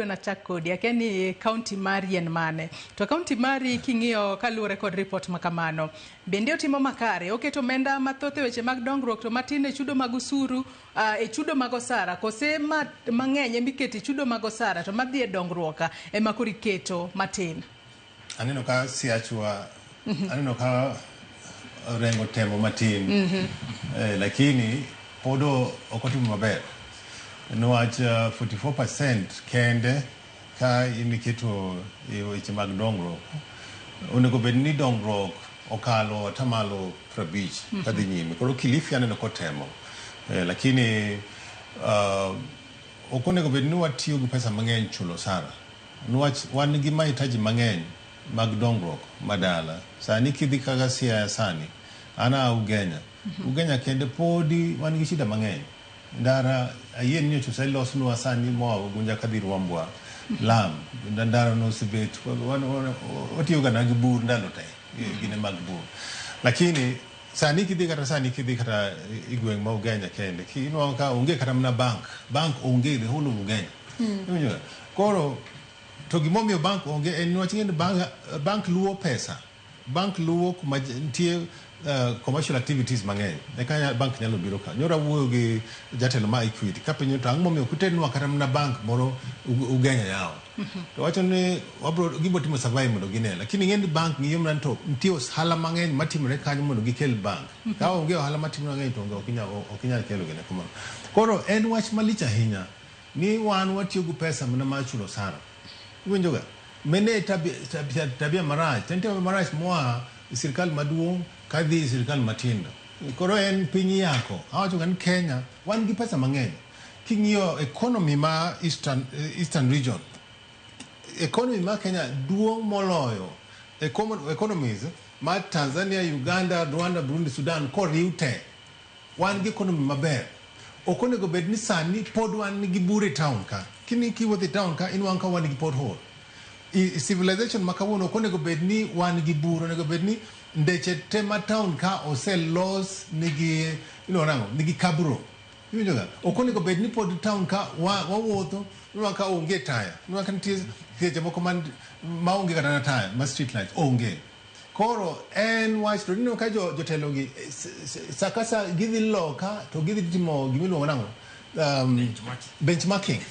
na chakodi yakeni county mari en mane to county mari king'iyo kaluwore kod report makamano bende otimo makare oketo omenda mathoth e weche mag dongruok to matin e chudo mag usuru e chudo mag osara kose mang'eny emiketo chudo mag osara to madhi e dongruok ema koro iketo matin. Aneno ka siachwa aneno ka rengo temo matin lakini podo okotimo maber. Niwach 44% kende ka indiketo weche mag dongruok onego bed ni dongruok okalo atamalo 50 kadhi nyime. Koro Kilifi aneno kotemo lakini okonego bed ni watiyo gi pesa mang'eny chulo sara. Niwach wan gi mahitaji mang'eny mag dongruok madala. Sani kidhi kaka Siaya sani ana Ugenya. Ugenya kende podi wan gi shida mang'eny. Ndara ayien nyocho sai los no asani mo gunja kadhi Rwambwa lam ndara no sibet otiyo ga nagi bur ndalo te gine mag bur lakini sani kidhi kata igweng ma Ugenya kende kino ka onge kata mna bank onge the whole of Ugenya koro to gimomio bank onge en wachingende bank luwo pesa bank luwo kuma tie commercial activities mang'eny eka bank nyalo biro ka nyora wuoyo gi jatelo ma Equity kapenyo to ang'o momiyo kutenwa kata mna bank moro Ugenya yao to wacho ni wabro gibo timo survive mondo gine lakini ng'endi bank ng'iyo mna to nitie ohala mang'eny matimore kanyo mondo gikel bank ka onge ohala matimore mang'eny to okinyal kelo gine kamano koro en wach malich ahinya ni wan watiyo gi pesa mana machulo sara winjoga mene tabia marach tente marach moa sirikal maduong' kadhi sirikal matindo koro en piny yako awacho gan Kenya wan gi pesa mang'eny king'iyo economy ma eastern region economy ma Kenya duong' moloyo economies ma Tanzania, Uganda, Rwanda, Burundi, Sudan koriw te wan gi economy maber okonego bed ni sani pod wan gi bure town ka kini kiwuotho e town ka in wan ka wan gi pothole civilization makawuono okonego bed ni wan gi buru onego bed ni ndeche tema town ka oselos nigi nigi kabro iwinjoga okonego bed ni pod town ka wawuotho nwa ka onge taya nwa ka nitie seche moko ma onge kata na taya ma street lights onge koro en wach to nino ka jotelo gi sakasa gidhi loka to gidhi timo gimiluongo nang'o benchmarking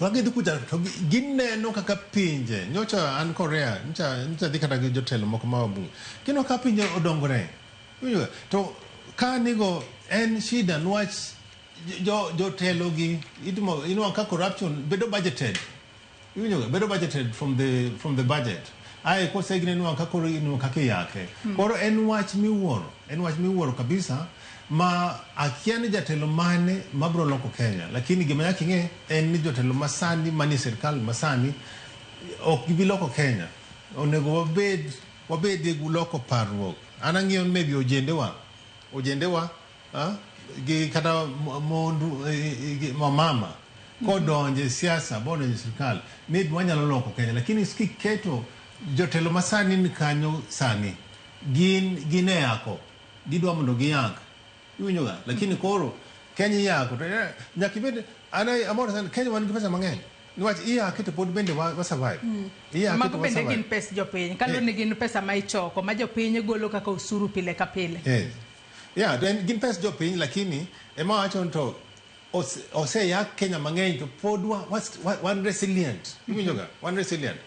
wagedhi kuja to gineno kaka pinje nyocha an Korea ncha dhi kata gi jotelo moko ma wabunge kino ka pinje odongore to ka nigo en shida nwach jotelo gi itimo ka corruption bedo budgeted bedo budgeted from the budget ai ko segne nwa ka koro ino kaka yake koro en wach miwuoro kabisa ma akiani jatelo mane mabro loko Kenya lakini gima yake ng'e en ni jotelo masani mani serikal masani ok gibi loko Kenya onego wabed gu loko parruok anang'iyo maybe ojendewa gi kata mondu mama kodonje siasa bonde serikal maybe wanyalo loko Kenya lakini skiketo jotelo masani ni kanyo sani gine yako gidwa mondo giyank iwinjoga lakini koro Kenya yako nyakibede ana amora sana Kenya wan gi pesa mang'eny niwach iya kete pod bende wa survive iya kete wa survive gin pesa jopiny kalo ni gin pesa ma ichoko ma jopiny golo kaka usuru pile ka pile then gin pesa jopiny lakini ema wacho to ose ya Kenya mang'eny to pod one resilient iwinjoga one resilient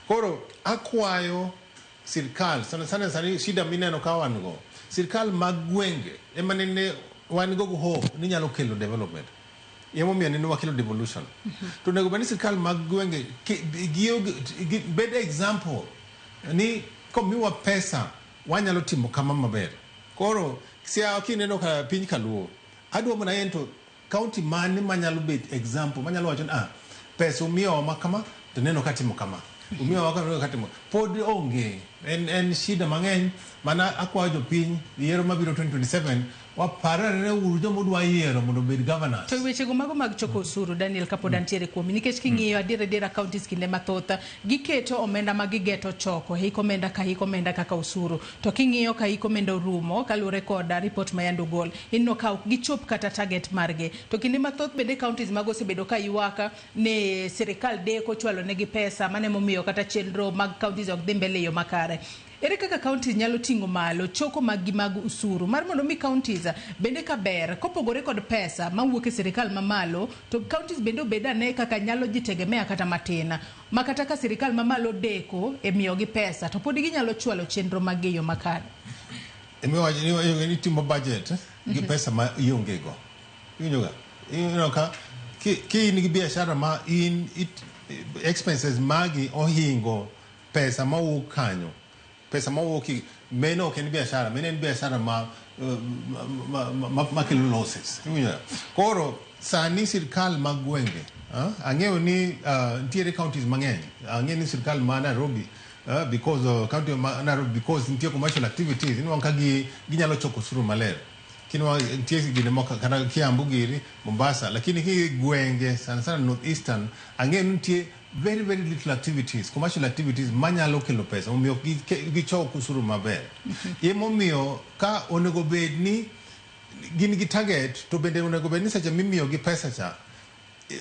koro akwayo sirikal sana shida mineno ka wan go sirikal mag gwenge ema nene wan go hope ni nyalo kelo development yemo miyo nene wakelo devolution to nego bani sirikal mag gwenge bed example ni komiwa pesa wanyalo timo kama maber koro sia kineno ka piny kaluo adwa mona ento county mane manyalo bet example manyalo wacho pesa umiyo makama to neno katimo kama umiyo wakano katimo pod onge en shida mang'eny mana akwayo jopiny yiero mabiro 2027 waparane uru modwa yiero mondo bed governors. To weche go mago mag choko osuru Daniel kapod antiere kuomi nikech king'iyo adiera counties kinde mathoth giketo omenda ma gigeto choko hik omenda kaka osuru to king'iyo ka hik omenda rumo kalure koda report ma yando gol inno ka ok gichop kata target marge to kinde mathoth bende counties mago osebedo ka ywaka ne sirikal deko chwalo negi pesa mane momiyo kata chenro mag counties ok dhi mbele yo makare. Ere kaka counties nyalo ting'o malo choko mag usuru mar mondo mi counties bende ka ber kopogore kod pesa mawuok e sirikal mamalo to counties bende obedane kaka nyalo jitegemea kata matina makata ka sirikal mamalo deko e miyo gi pesa to pod ginyalo chwalo chenro mag yo makare. Ni timo budget gi pesa ma ionge go. Ka ki ni biashara ma expenses magi ohingo pesa ma kanyo. Pesa mawuoki meno ok en biashara, meno en biashara makelo losses. Koro sani sirkal mag gwenge, ang'eyo ni nitiere counties mang'eny, ang'eyo ni sirkal ma Nairobi because county ma Nairobi because nitie commercial activities inwang' ka ginyalo choko osuru maler. Kinwa nitie gine moko kana Kiambu giri Mombasa, lakini ki gwenge sana North Eastern ang'eyo ni nitie very little activities, commercial activities manyalo kelo pesa omiyo gichoko osuru maber. Emomiyo ka onego bed ni gin gi target to bende onego bed ni seche mimiyo gi pesa cha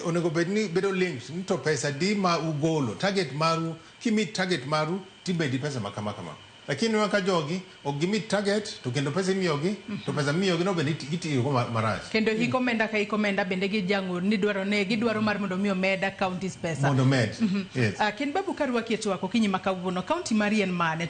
onego bed ni bedo linked ni to pesa di ma ugolo target maru kimi target maru tibedi pesa makama. Lakini waka jogi ok gimi target to kendo pesa imiyogi to pesa miyogi no bende itiyo go marach. Kendo hik omenda ka hik omenda bende gijango ni gidwaro mar mondo miyo meda counties pesa. Mondo med. Yes. Ken babu karwa kieto wako kinyi makawuono county mari en mane?